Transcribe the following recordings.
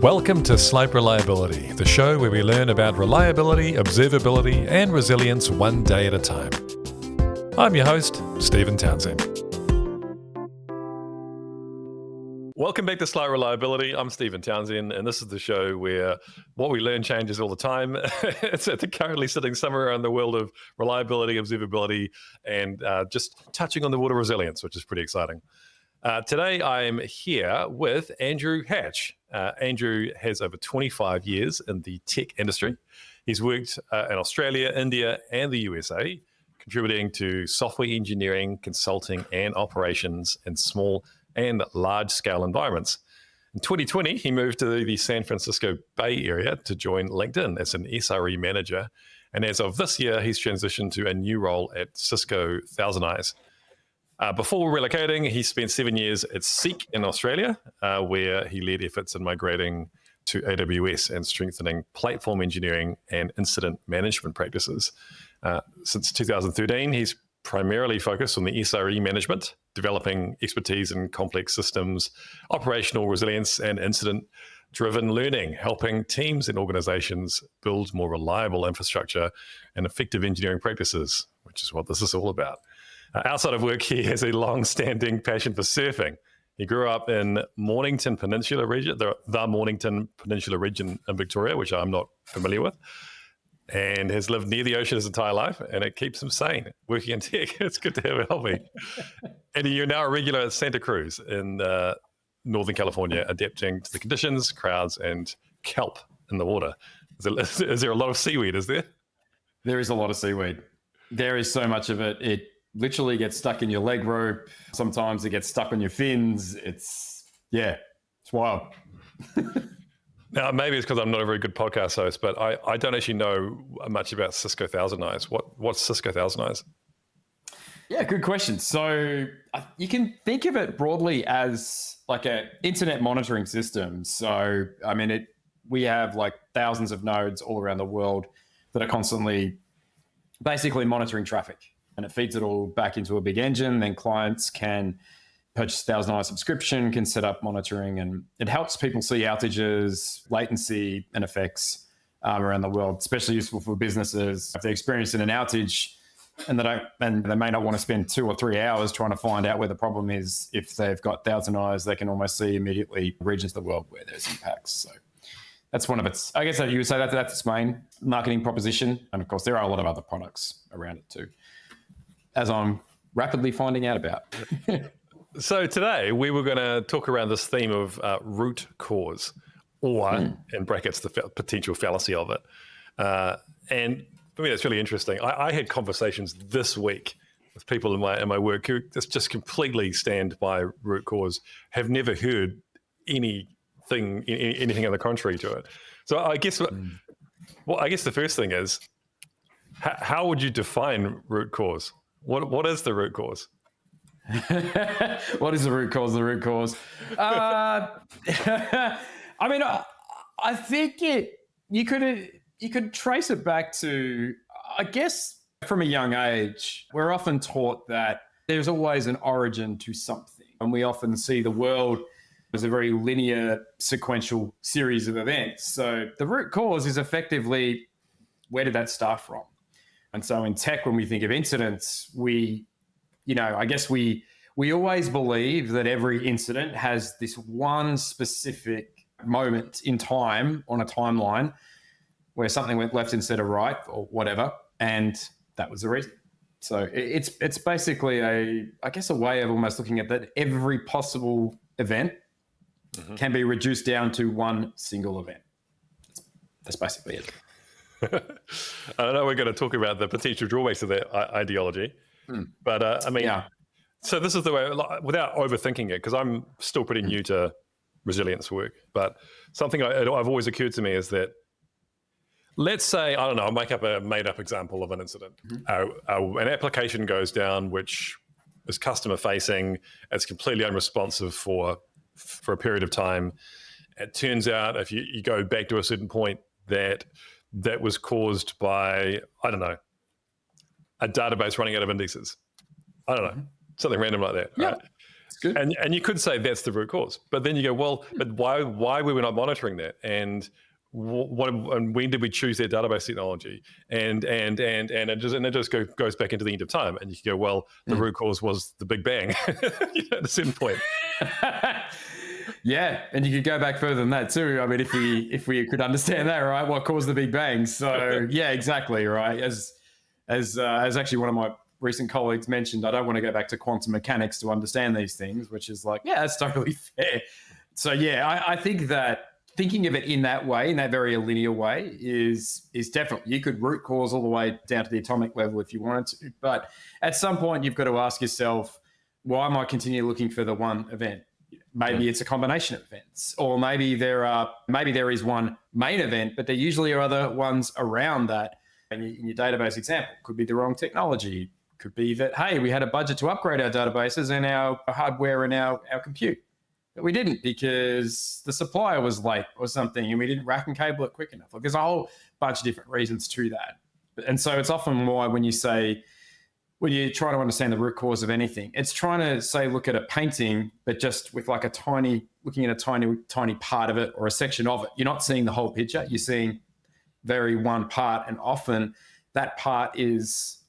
Welcome to Slope Reliability, the show where we learn about reliability, observability, and resilience one day at a time. I'm your host, Stephen Townsend. Welcome back to Slope Reliability. I'm Stephen Townsend, and this is the show where what we learn changes all the time. It's currently sitting somewhere around the world of reliability, observability, and just touching on the water resilience, which is pretty exciting. Today, I'm here with Andrew Hatch. Andrew has over 25 years in the tech industry. He's worked in Australia, India, and the USA, contributing to software engineering, consulting, and operations in small and large-scale environments. In 2020, he moved to the San Francisco Bay Area to join LinkedIn as an SRE manager. And as of this year, he's transitioned to a new role at Cisco ThousandEyes. Before relocating, he spent 7 years at Seek in Australia, where he led efforts in migrating to AWS and strengthening platform engineering and incident management practices. Since 2013, he's primarily focused on the SRE management, developing expertise in complex systems, operational resilience, and incident-driven learning, helping teams and organizations build more reliable infrastructure and effective engineering practices, which is what this is all about. Outside of work, he has a long-standing passion for surfing. He grew up in Mornington Peninsula region, the Mornington Peninsula region in Victoria, which I'm not familiar with, and has lived near the ocean his entire life, and it keeps him sane working in tech. It's good to have a hobby. And you're now a regular at Santa Cruz in Northern California, adapting to the conditions, crowds, and kelp in the water. Is there a lot of seaweed, is there? There is a lot of seaweed. There is so much of it. It literally gets stuck in your leg rope. Sometimes it gets stuck on your fins. It's wild. Now, maybe it's because I'm not a very good podcast host, but I don't actually know much about Cisco ThousandEyes. What's Cisco ThousandEyes? Yeah, good question. So you can think of it broadly as like an internet monitoring system. So, I mean, we have like thousands of nodes all around the world that are constantly basically monitoring traffic. And it feeds it all back into a big engine. Then clients can purchase ThousandEyes subscription, can set up monitoring, and it helps people see outages, latency, and effects around the world, especially useful for businesses. If they're experiencing an outage and they may not want to spend 2 or 3 hours trying to find out where the problem is, if they've got ThousandEyes, they can almost see immediately regions of the world where there's impacts. So that's one of its, I guess you would say that's its main marketing proposition. And of course, there are a lot of other products around it too, as I'm rapidly finding out about. So today we were going to talk around this theme of root cause, or in brackets, the potential fallacy of it. And for me, that's really interesting. I had conversations this week with people in my work who just completely stand by root cause, have never heard anything on the contrary to it. So I guess, I guess the first thing is, how would you define root cause? What is the root cause? What is the root cause? The root cause. I mean, I think you could trace it back to, I guess, from a young age. We're often taught that there's always an origin to something, and we often see the world as a very linear, sequential series of events. So the root cause is effectively, where did that start from? And so in tech, when we think of incidents, I guess we always believe that every incident has this one specific moment in time on a timeline where something went left instead of right or whatever, and that was the reason. So it's basically a way of almost looking at that every possible event can be reduced down to one single event. That's basically it. I know we're going to talk about the potential drawbacks of that ideology, but I mean, so this is the way, without overthinking it, because I'm still pretty new to resilience work, but something I've always occurred to me is that, let's say, I don't know, I'll make up a made-up example of an incident. An application goes down, which is customer-facing, it's completely unresponsive for a period of time. It turns out, if you go back to a certain point, that was caused by, I don't know, a database running out of indexes. I don't know, something random like that. Yeah. Right? It's good. And you could say that's the root cause, but then you go, well, but why were we not monitoring that? And and when did we choose that database technology? And it just goes back into the end of time. And you can go, well, the root cause was the Big Bang at a certain point. Yeah, and you could go back further than that too. I mean, if we could understand that, right? What caused the Big Bang? So yeah, exactly, right. As actually one of my recent colleagues mentioned, I don't want to go back to quantum mechanics to understand these things, which is like, yeah, that's totally fair. So yeah, I think that thinking of it in that way, in that very linear way, is definitely, you could root cause all the way down to the atomic level if you wanted to. But at some point, you've got to ask yourself, why am I continuing looking for the one event? Maybe it's a combination of events, or maybe there is one main event, but there usually are other ones around that. And in your database example, could be the wrong technology. Could be that, hey, we had a budget to upgrade our databases and our hardware and our compute. But we didn't because the supplier was late or something, and we didn't rack and cable it quick enough. Like, there's a whole bunch of different reasons to that. And so it's often why when you try to understand the root cause of anything, it's trying to say, look at a painting, but just with like looking at a tiny part of it or a section of it. You're not seeing the whole picture. You're seeing very one part. And often that part is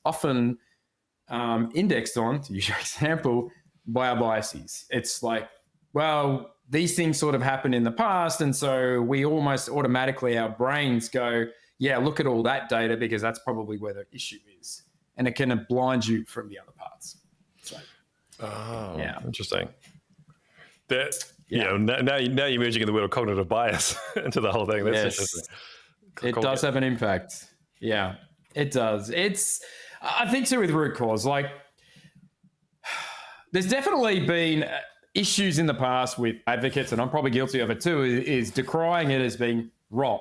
indexed on, to use your example, by our biases. It's like, well, these things sort of happened in the past. And so we almost automatically, our brains go, yeah, look at all that data because that's probably where the issue is. And it can blind you from the other parts. So, yeah, interesting. That now you're merging in the world of cognitive bias into the whole thing. That's interesting. It does have an impact. Yeah, it does. I think too with root cause, like there's definitely been issues in the past with advocates, and I'm probably guilty of it too, is decrying it as being wrong.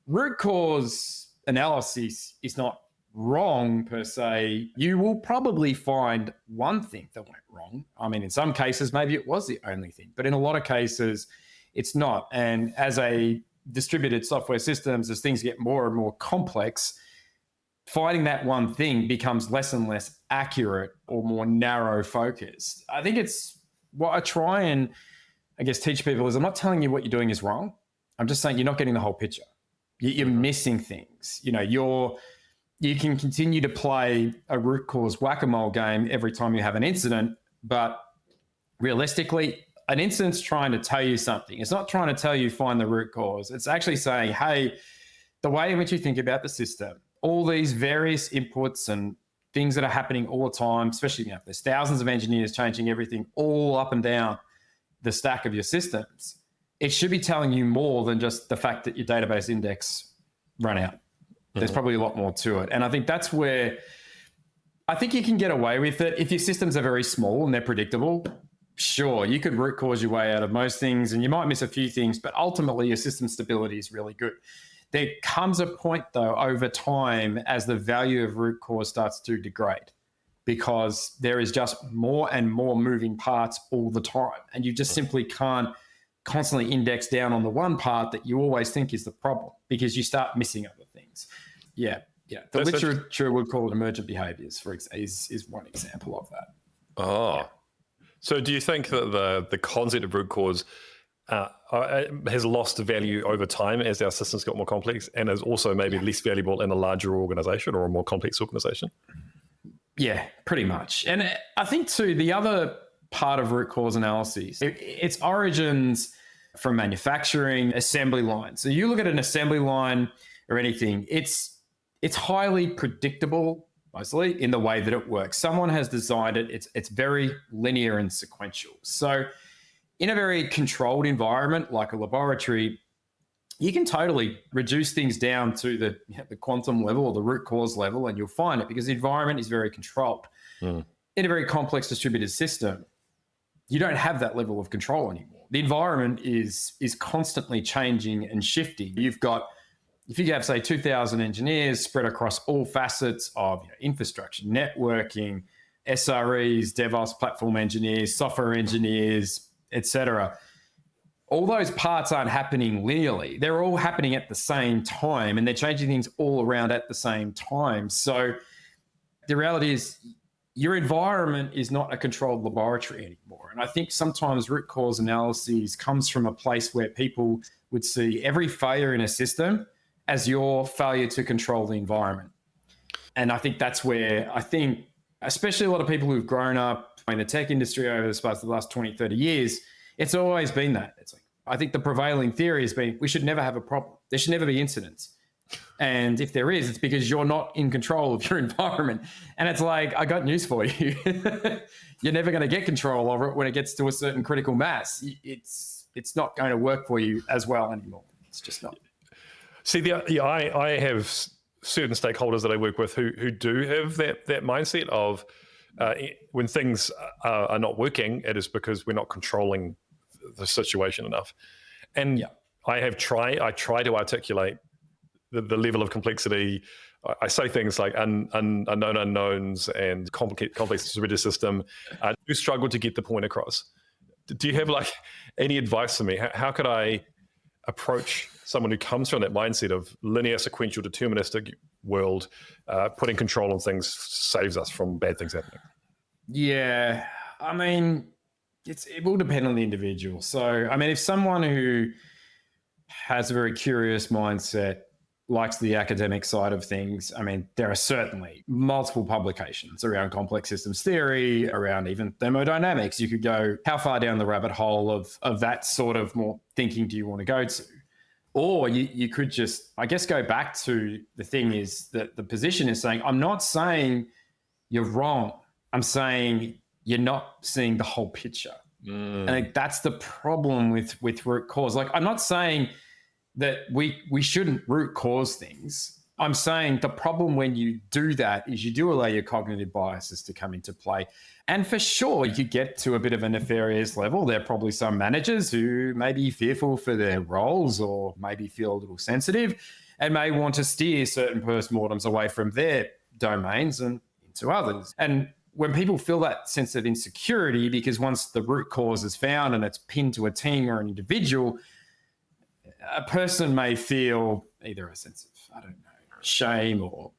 Root cause analysis is not wrong per se. You will probably find one thing that went wrong. I mean, in some cases, maybe it was the only thing, but in a lot of cases, it's not. And as a distributed software systems, as things get more and more complex, finding that one thing becomes less and less accurate or more narrow focused. I think it's what I try and, I guess, teach people is I'm not telling you what you're doing is wrong. I'm just saying you're not getting the whole picture. You're missing things. You can continue to play a root cause whack-a-mole game every time you have an incident, but realistically, an incident's trying to tell you something. It's not trying to tell you find the root cause. It's actually saying, hey, the way in which you think about the system, all these various inputs and things that are happening all the time, especially there's thousands of engineers changing everything all up and down the stack of your systems. It should be telling you more than just the fact that your database index ran out. There's probably a lot more to it. And I think that's where I think you can get away with it. If your systems are very small and they're predictable, sure, you could root cause your way out of most things and you might miss a few things, but ultimately your system stability is really good. There comes a point, though, over time as the value of root cause starts to degrade because there is just more and more moving parts all the time. And you just simply can't constantly index down on the one part that you always think is the problem because you start missing other things. Yeah. The literature would call it emergent behaviors, for example, is one example of that. Oh. Yeah. So do you think that the concept of root cause has lost value over time as our systems got more complex and is also maybe less valuable in a larger organization or a more complex organization? Yeah, pretty much. And I think too, the other part of root cause analysis, its origins from manufacturing, assembly lines. So you look at an assembly line or anything, it's highly predictable, mostly in the way that it works. Someone has designed it. It's very linear and sequential. So in a very controlled environment like a laboratory, you can totally reduce things down to the quantum level or the root cause level, and you'll find it because the environment is very controlled. In a very complex distributed system, you don't have that level of control anymore. The environment is constantly changing and shifting. If you have, say, 2,000 engineers spread across all facets of infrastructure, networking, SREs, DevOps, platform engineers, software engineers, etc., all those parts aren't happening linearly. They're all happening at the same time, and they're changing things all around at the same time. So the reality is your environment is not a controlled laboratory anymore. And I think sometimes root cause analysis comes from a place where people would see every failure in a system as your failure to control the environment. And I think that's where I think, especially a lot of people who've grown up in the tech industry over the space of the last 20, 30 years, it's always been that. It's like, I think the prevailing theory has been we should never have a problem. There should never be incidents. And if there is, it's because you're not in control of your environment. And it's like, I got news for you. You're never going to get control over it when it gets to a certain critical mass. It's not going to work for you as well anymore. It's just not. See, I have certain stakeholders that I work with who do have that mindset of when things are not working, it is because we're not controlling the situation enough. And I try to articulate the level of complexity. I say things like unknown unknowns and complex distributed system. I do struggle to get the point across. Do you have like any advice for me? How could I approach someone who comes from that mindset of linear, sequential, deterministic world, putting control on things saves us from bad things happening? Yeah, I mean, it will depend on the individual. So, I mean, if someone who has a very curious mindset, likes the academic side of things, I mean, there are certainly multiple publications around complex systems theory, around even thermodynamics. You could go, how far down the rabbit hole of that sort of more thinking do you want to go to? Or you could just, I guess, go back to the thing is that the position is saying, I'm not saying you're wrong. I'm saying you're not seeing the whole picture. And I think that's the problem with root cause. Like, I'm not saying that we shouldn't root cause things. I'm saying the problem when you do that is you do allow your cognitive biases to come into play. And for sure, you get to a bit of a nefarious level. There are probably some managers who may be fearful for their roles or maybe feel a little sensitive and may want to steer certain post-mortems away from their domains and into others. And when people feel that sense of insecurity, because once the root cause is found and it's pinned to a team or an individual, a person may feel either a sense of, I don't know, shame or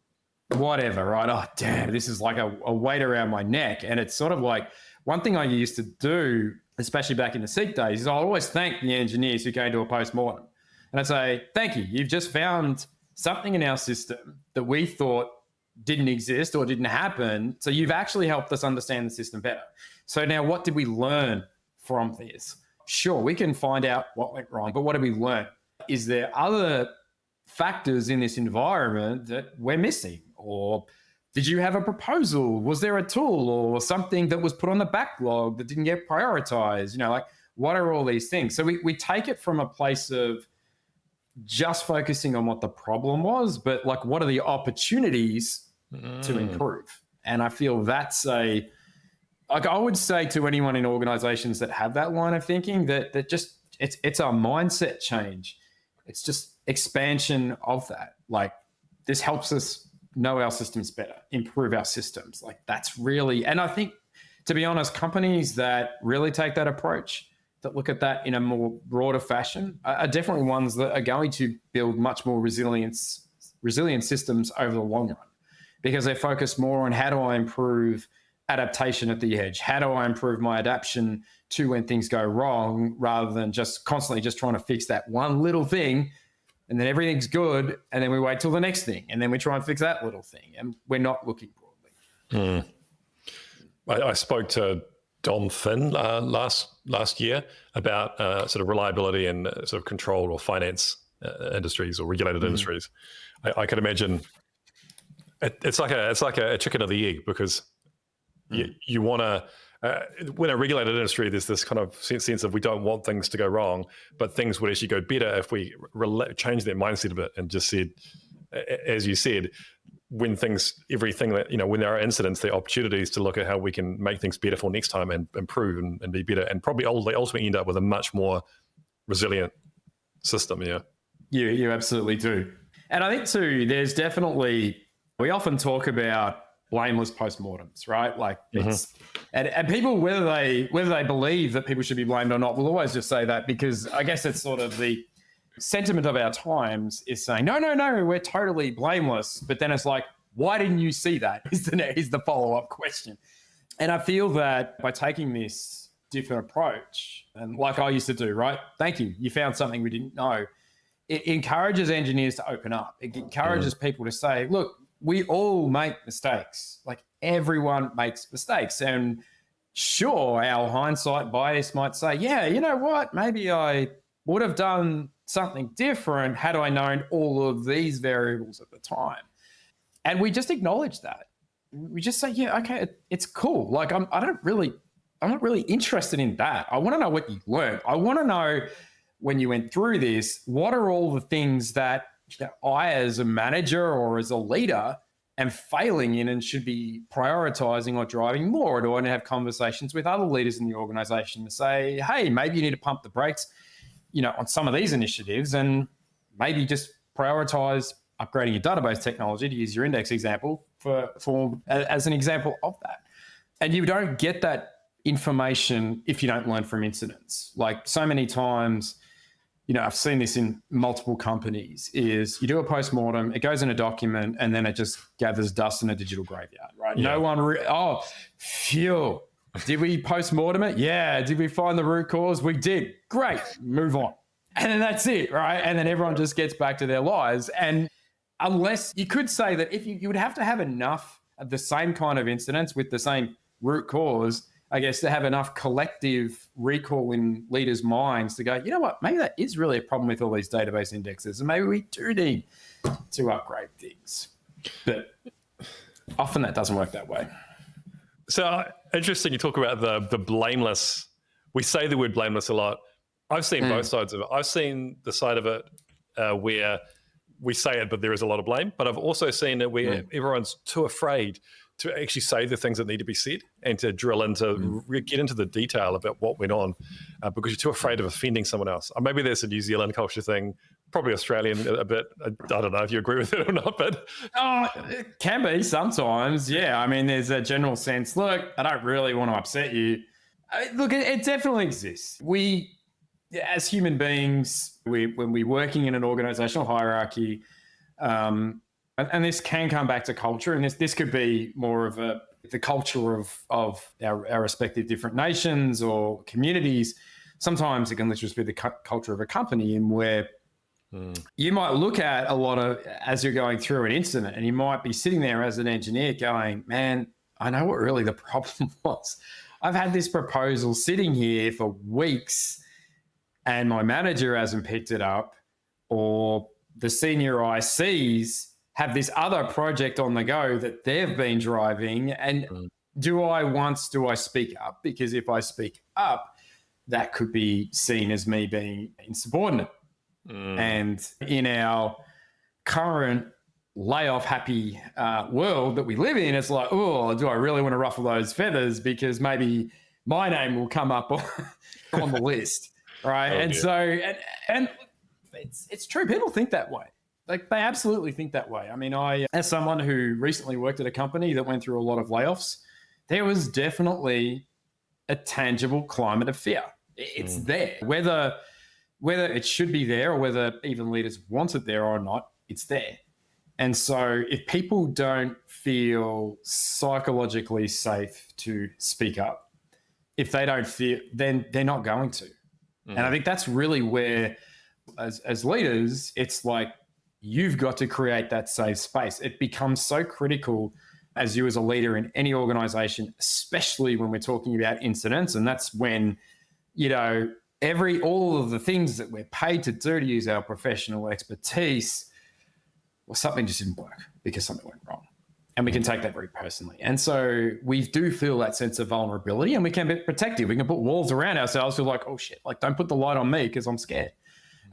whatever, right? Oh, damn, this is like a weight around my neck. And it's sort of like one thing I used to do, especially back in the Cisco days, is I always thank the engineers who came to a post-mortem. And I'd say, thank you. You've just found something in our system that we thought didn't exist or didn't happen. So you've actually helped us understand the system better. So now what did we learn from this? Sure, we can find out what went wrong, but what did we learn? Is there other factors in this environment that we're missing? Or did you have a proposal? Was there a tool or something that was put on the backlog that didn't get prioritized? You know, like, what are all these things? So we take it from a place of just focusing on what the problem was, but like, what are the opportunities to improve? And I feel that's like I would say to anyone in organizations that have that line of thinking that just it's a mindset change. It's just expansion of that. Like, this helps us know our systems better, improve our systems. Like, that's really, and I think, to be honest, companies that really take that approach, that look at that in a more broader fashion, are definitely ones that are going to build much more resilient systems over the long run, because they focus more on how do I improve adaptation at the edge? How do I improve my adaptation to when things go wrong, rather than just constantly just trying to fix that one little thing and then everything's good and then we wait till the next thing and then we try and fix that little thing and we're not looking broadly. I spoke to Don Finn last year about sort of reliability and sort of control or finance industries or regulated industries. I could imagine it's like a chicken or the egg, because you want to, when a regulated industry, there's this kind of sense of we don't want things to go wrong, but things would actually go better if we change their mindset a bit and just said, as you said, when everything that, when there are incidents, there are opportunities to look at how we can make things better for next time and improve and be better, and probably ultimately end up with a much more resilient system. Yeah. You absolutely do. And I think too, there's definitely, we often talk about blameless post-mortems, right? Like, it's and people, whether they believe that people should be blamed or not, will always just say that, because I guess it's sort of the sentiment of our times is saying, no, we're totally blameless. But then it's like, Why didn't you see that? Is the follow-up question. And I feel that by taking this different approach, and like I used to do, right? Thank you. You found something we didn't know. It encourages engineers to open up. It encourages people to say, look, we all make mistakes. Like everyone makes mistakes. And sure, our hindsight bias might say, yeah, you know what? Maybe I would have done something different had I known all of these variables at the time. And we just acknowledge that. We just say, yeah, okay, it's cool. Like I'm not really interested in that. I want to know what you learned. I want to know when you went through this, what are all the things that I, as a manager or as a leader, am failing in and should be prioritizing or driving more? Or do I want to have conversations with other leaders in the organization to say, hey, maybe you need to pump the brakes, on some of these initiatives, and maybe just prioritize upgrading your database technology, to use your index example, for as an example of that. And you don't get that information if you don't learn from incidents. Like so many times, I've seen this in multiple companies, is you do a post-mortem, it goes in a document, and then it just gathers dust in a digital graveyard, right? Yeah. No one, phew. Did we post-mortem it? Yeah. Did we find the root cause? We did. Great. Move on. And then that's it, right? And then everyone just gets back to their lives. And unless you could say that if you would have to have enough of the same kind of incidents with the same root cause, I guess, to have enough collective recall in leaders' minds to go, you know what, maybe that is really a problem with all these database indexes, and maybe we do need to upgrade things. But often that doesn't work that way. So interesting you talk about the blameless. We say the word blameless a lot. I've seen both sides of it. I've seen the side of it where we say it, but there is a lot of blame. But I've also seen it where everyone's too afraid to actually say the things that need to be said and to drill into, get into the detail about what went on because you're too afraid of offending someone else. Or maybe that's a New Zealand culture thing, probably Australian a bit. I don't know if you agree with it or not, but... It can be sometimes, yeah. I mean, there's a general sense, look, I don't really want to upset you. Look, it definitely exists. We, as human beings, when we're working in an organizational hierarchy, and this can come back to culture, and this could be more of the culture of our respective different nations or communities. Sometimes it can literally just be the culture of a company, in where you might look at a lot of, as you're going through an incident, and you might be sitting there as an engineer going, man, I know what really the problem was. I've had this proposal sitting here for weeks and my manager hasn't picked it up, or the senior ICs have this other project on the go that they've been driving. And do I speak up? Because if I speak up, that could be seen as me being insubordinate. And in our current layoff happy world that we live in, it's like, oh, do I really want to ruffle those feathers? Because maybe my name will come up on the list, right? And so it's true. People think that way. Like, they absolutely think that way. I mean, as someone who recently worked at a company that went through a lot of layoffs, there was definitely a tangible climate of fear. It's there. Whether it should be there or whether even leaders want it there or not, it's there. And so if people don't feel psychologically safe to speak up, if they don't feel, then they're not going to. And I think that's really where, as leaders, it's like, you've got to create that safe space. It becomes so critical as you as a leader in any organization, especially when we're talking about incidents. And that's when, all of the things that we're paid to do to use our professional expertise, well, something just didn't work because something went wrong. And we can take that very personally. And so we do feel that sense of vulnerability, and we can be protective. We can put walls around ourselves. We're like, oh shit, like, don't put the light on me because I'm scared.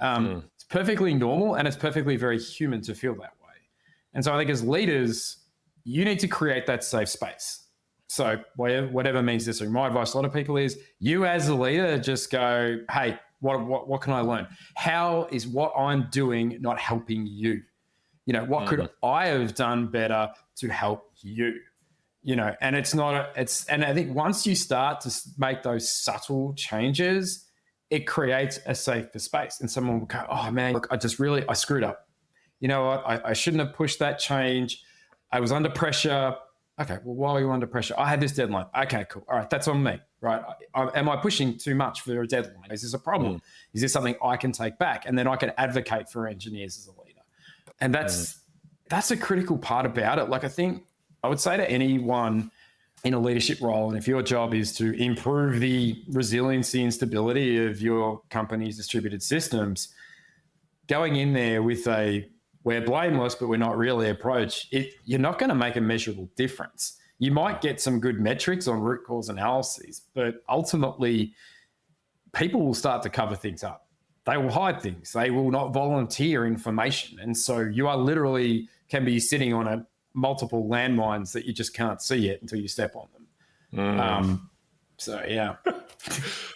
It's perfectly normal, and it's perfectly very human to feel that way. And so I think as leaders, you need to create that safe space. So whatever means this, my advice to a lot of people is, you as a leader just go, hey, what can I learn? How is what I'm doing not helping you? What could I have done better to help you? And and I think once you start to make those subtle changes, it creates a safer space. And someone will go, oh man, look, I screwed up. You know what? I shouldn't have pushed that change. I was under pressure. Okay, well, why are you under pressure? I had this deadline. Okay, cool. All right, that's on me, right? Am I pushing too much for a deadline? Is this a problem? Is this something I can take back? And then I can advocate for engineers as a leader. And that's a critical part about it. Like, I think I would say to anyone in a leadership role, and if your job is to improve the resiliency and stability of your company's distributed systems, going in there with we're blameless, but we're not really approach, you're not going to make a measurable difference. You might get some good metrics on root cause analyses, but ultimately people will start to cover things up. They will hide things. They will not volunteer information. And so you are literally can be sitting on multiple landmines that you just can't see it until you step on them. So, yeah.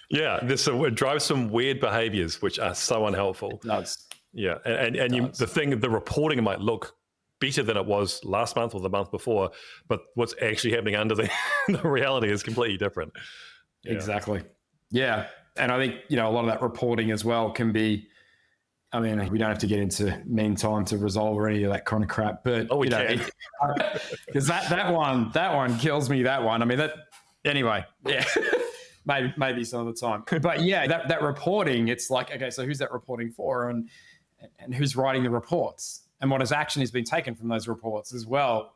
Yeah, it drives some weird behaviors, which are so unhelpful. It does. Yeah, and the reporting might look better than it was last month or the month before, but what's actually happening under the reality is completely different. Yeah. Exactly. Yeah, and I think a lot of that reporting as well can be. I mean, we don't have to get into mean time to resolve or any of that kind of crap, but because that one kills me. That one. I mean, anyway. Yeah. maybe some of the time, but yeah, that reporting. It's like, okay, so who's that reporting for, and who's writing the reports, and what action has been taken from those reports as well.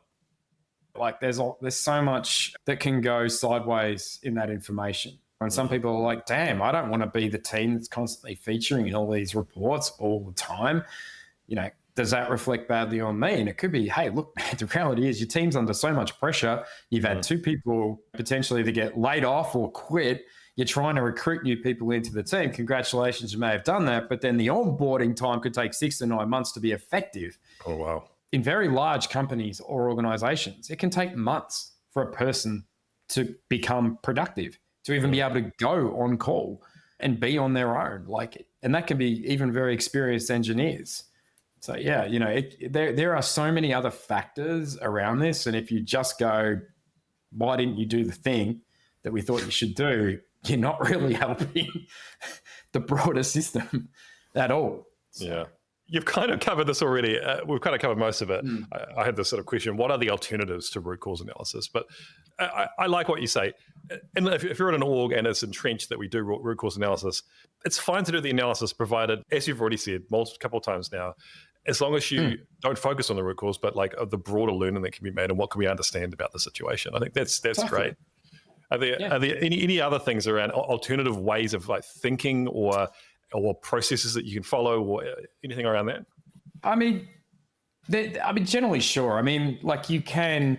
Like there's so much that can go sideways in that information. And some people are like, damn, I don't want to be the team that's constantly featuring in all these reports all the time. Does that reflect badly on me? And it could be, hey, look, the reality is your team's under so much pressure. You've had 2 people potentially to get laid off or quit. You're trying to recruit new people into the team. Congratulations, you may have done that. But then the onboarding time could take 6 to 9 months to be effective. Oh, wow. In very large companies or organizations, it can take months for a person to become productive, to even be able to go on call and be on their own. And that can be even very experienced engineers. So, yeah, there are so many other factors around this. And if you just go, why didn't you do the thing that we thought you should do? You're not really helping the broader system at all. So. Yeah. You've kind of covered this already. We've kind of covered most of it. I had this sort of question, what are the alternatives to root cause analysis? But I like what you say. And if you're in an org and it's entrenched that we do root cause analysis, it's fine to do the analysis provided, as you've already said a couple of times now, as long as you don't focus on the root cause, but of the broader learning that can be made and what can we understand about the situation. I think that's great. Are there any other things around alternative ways of thinking or processes that you can follow or anything around that? I mean, generally, sure. I mean, you can,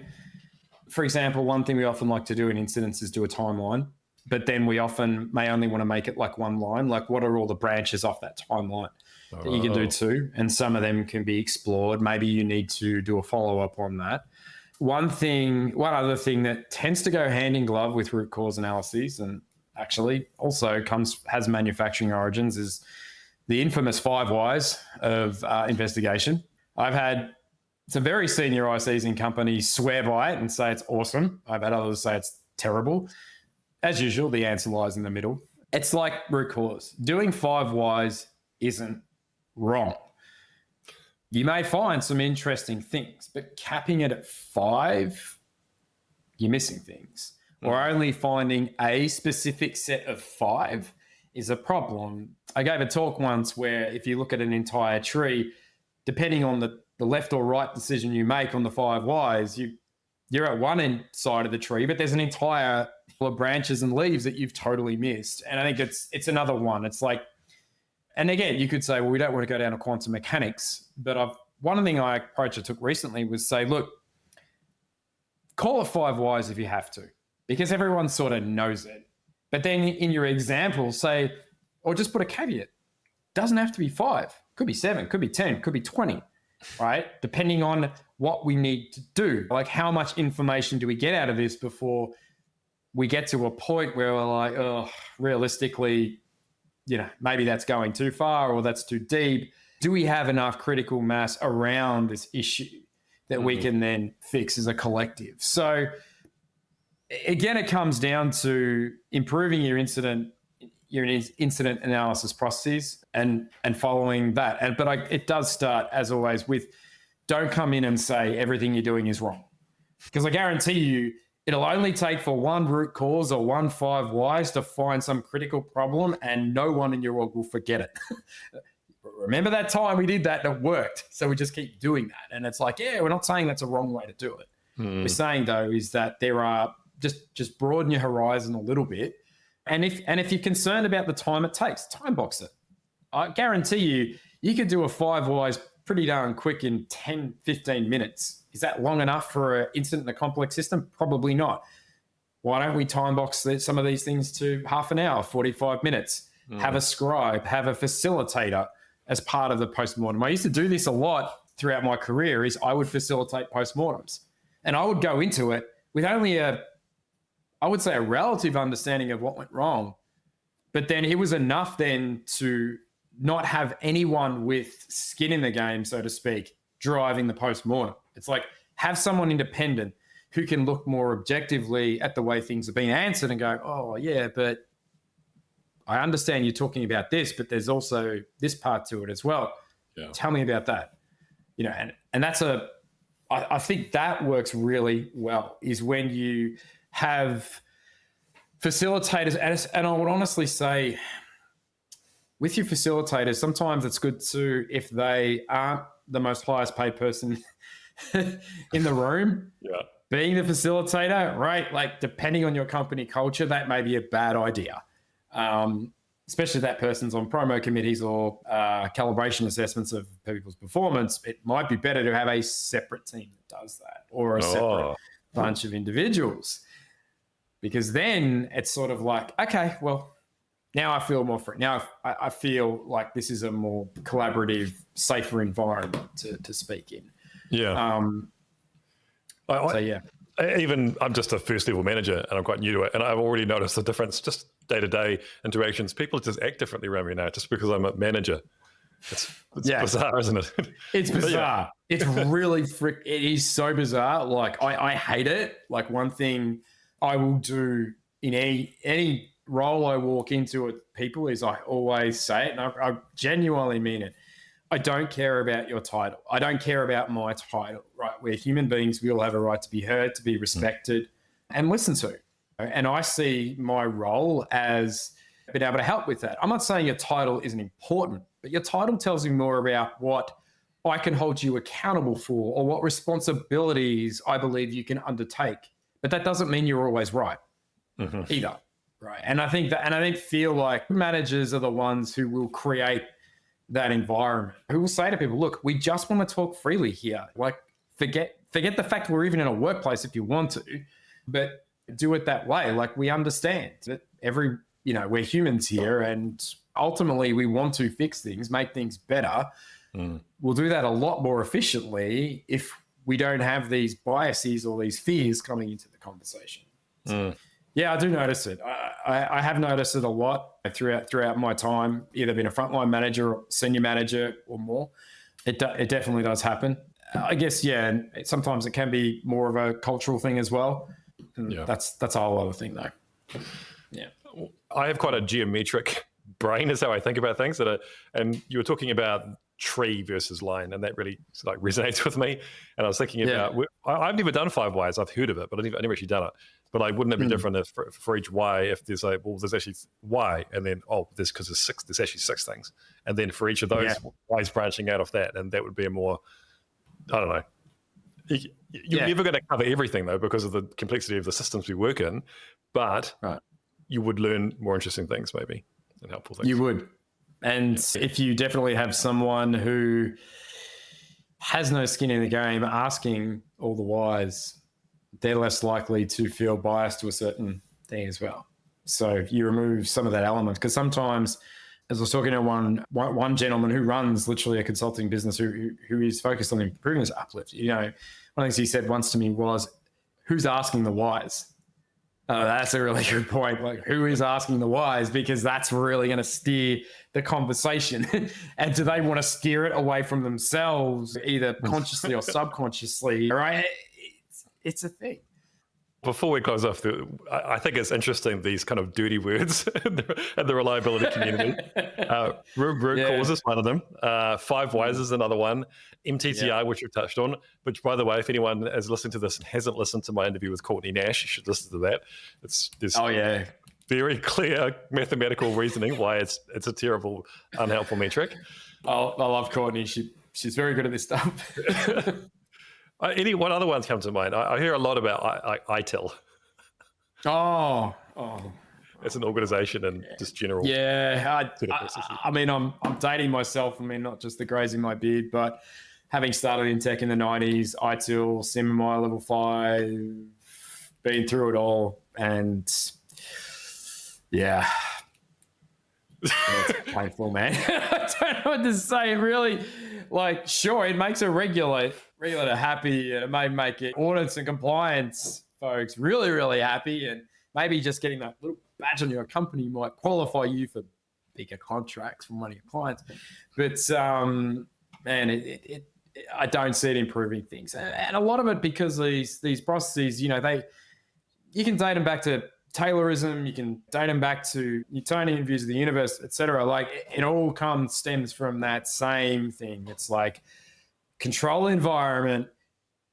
for example, one thing we often like to do in incidents is do a timeline, but then we often may only want to make it one line. What are all the branches off that timeline that you can do too? And some of them can be explored. Maybe you need to do a follow-up on that. One other thing that tends to go hand in glove with root cause analyses and actually also has manufacturing origins is the infamous 5 whys of investigation. I've had some very senior ICs in companies swear by it and say it's awesome. I've had others say it's terrible. As usual, the answer lies in the middle. It's like root cause. Doing 5 whys isn't wrong. You may find some interesting things, but capping it at 5, you're missing things. Or only finding a specific set of 5 is a problem. I gave a talk once where if you look at an entire tree, depending on the left or right decision you make on the 5 whys, you're at one end side of the tree, but there's an entire of branches and leaves that you've totally missed. And I think it's another one. It's and again, you could say, well, we don't want to go down to quantum mechanics, but one thing I took recently was say, look, call it 5 whys if you have to, because everyone sort of knows it. But then in your example, say, or just put a caveat. Doesn't have to be 5. Could be 7, could be 10, could be 20, right? Depending on what we need to do. How much information do we get out of this before we get to a point where we're oh, realistically, maybe that's going too far or that's too deep. Do we have enough critical mass around this issue that we can then fix as a collective? So again, it comes down to improving your incident analysis processes and following that. But it does start, as always, with don't come in and say everything you're doing is wrong. Because I guarantee you, it'll only take for one root cause or 5 whys to find some critical problem, and no one in your org will forget it. Remember that time we did that and it worked. So we just keep doing that. And it's like, yeah, we're not saying that's a wrong way to do it. We're saying, though, is that there are just broaden your horizon a little bit. And if you're concerned about the time it takes, time box it. I guarantee you could do a 5 whys pretty darn quick in 10, 15 minutes. Is that long enough for an incident in a complex system? Probably not. Why don't we time box some of these things to half an hour, 45 minutes? Have a scribe, have a facilitator as part of the post-mortem. I used to do this a lot throughout my career, is I would facilitate post-mortems. And I would go into it with only I would say a relative understanding of what went wrong. But then it was enough then to not have anyone with skin in the game, so to speak, driving the post-mortem. It's like, have someone independent who can look more objectively at the way things are being answered and go, oh, yeah, but I understand you're talking about this, but there's also this part to it as well. Yeah. Tell me about that. You know, and that's I think that works really well, is when you have facilitators. And I would honestly say with your facilitators, sometimes it's good to, if they aren't the most highest paid person in the room, being the facilitator, right? Like, depending on your company culture, that may be a bad idea. Especially if that person's on promo committees or calibration assessments of people's performance. It might be better to have a separate team that does that, or a separate bunch of individuals, because then it's sort of like, okay, well, now I feel more free. Now I feel like this is a more collaborative, safer environment to speak in. Yeah. Even I'm just a first level manager and I'm quite new to it, and I've already noticed the difference just day-to-day interactions. People just act differently around me now just because I'm a manager. It's bizarre, isn't it? It's bizarre. It's really it is so bizarre. Like, I hate it. Like, one thing I will do in any role I walk into with people is I always say it, and I genuinely mean it. I don't care about your title. I don't care about my title, right? We're human beings. We all have a right to be heard, to be respected, and listened to. And I see my role as being able to help with that. I'm not saying your title isn't important, but your title tells me more about what I can hold you accountable for, or what responsibilities I believe you can undertake. But that doesn't mean you're always right either, right? And I feel like managers are the ones who will create that environment, who will say to people, look, we just want to talk freely here. Like, forget the fact we're even in a workplace if you want to, but do it that way. Like, we understand that we're humans here, and ultimately we want to fix things, make things better. We'll do that a lot more efficiently if we don't have these biases or these fears coming into the conversation. So, yeah, I do notice it. I have noticed it a lot throughout my time, either being a frontline manager or senior manager or more. It definitely does happen. I guess, and sometimes it can be more of a cultural thing as well. That's a whole other thing, though. Yeah, I have quite a geometric brain, is how I think about things. And you were talking about tree versus line, and that really resonates with me. And I was thinking about, I've never done 5 whys. I've heard of it, but I've never actually done it. But wouldn't it be different if for each Y, if there's there's actually Y, and then there's actually 6 things, and then for each of those Ys branching out of that, and that would be a more, I don't know. You're never going to cover everything, though, because of the complexity of the systems we work in, but you would learn more interesting things, maybe, and helpful things. You would. And if you definitely have someone who has no skin in the game asking all the whys, they're less likely to feel biased to a certain thing as well. So you remove some of that element, because sometimes, as I was talking to one gentleman who runs literally a consulting business who is focused on improving his uplift. One of the things he said once to me was, who's asking the whys? That's a really good point. Like, who is asking the whys? Because that's really going to steer the conversation. And do they want to steer it away from themselves, either consciously or subconsciously, right? It's a thing. Before we close off, I think it's interesting, these kind of dirty words in the reliability community. Root cause is one of them. 5 whys is another one. MTTR, which we've touched on, which, by the way, if anyone is listening to this and hasn't listened to my interview with Courtney Nash, you should listen to that. There's very clear mathematical reasoning why it's a terrible, unhelpful metric. I love Courtney. She's very good at this stuff. What other ones come to mind? I hear a lot about ITIL. Oh. It's an organization and just general. Yeah. I mean, I'm dating myself. I mean, not just the grays in my beard, but having started in tech in the 90s, ITIL, SIMMI level 5, been through it all. And yeah. It's painful, man. I don't know what to say. Really, like, sure, it makes a regulator happy, and it may make it audits and compliance folks really, really happy, and maybe just getting that little badge on your company might qualify you for bigger contracts from one of your clients. But man, I don't see it improving things, and a lot of it because these processes, you can date them back to Taylorism, you can date them back to Newtonian views of the universe, etc. Like, it all stems from that same thing. It's like, control the environment,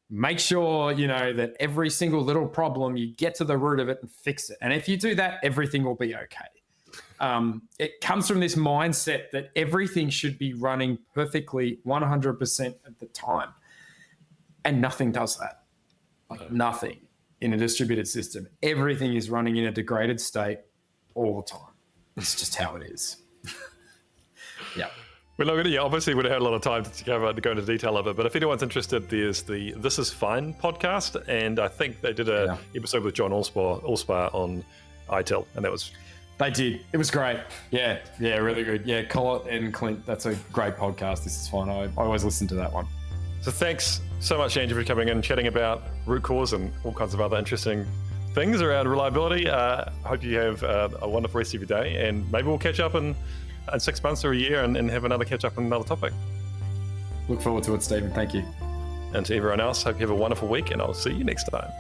make sure, that every single little problem, you get to the root of it and fix it. And if you do that, everything will be okay. It comes from this mindset that everything should be running perfectly 100% of the time. And nothing does that. Like, nothing. In a distributed system, everything is running in a degraded state all the time. It's just how it is. Yeah. We're not going to, obviously, we don't have a lot of time to go into detail of it, but if anyone's interested, there's the This Is Fine podcast, and I think they did an episode with John Allspar on ITIL, and that was... They did. It was great. Yeah, really good. Yeah, Collett and Clint, that's a great podcast. This Is Fine. I always listen to that one. So thanks so much, Angie, for coming in and chatting about root cause and all kinds of other interesting things around reliability. Hope you have a wonderful rest of your day, and maybe we'll catch up in 6 months or a year and have another catch up on another topic. Look forward to it, Stephen. Thank you. And to everyone else, hope you have a wonderful week, and I'll see you next time.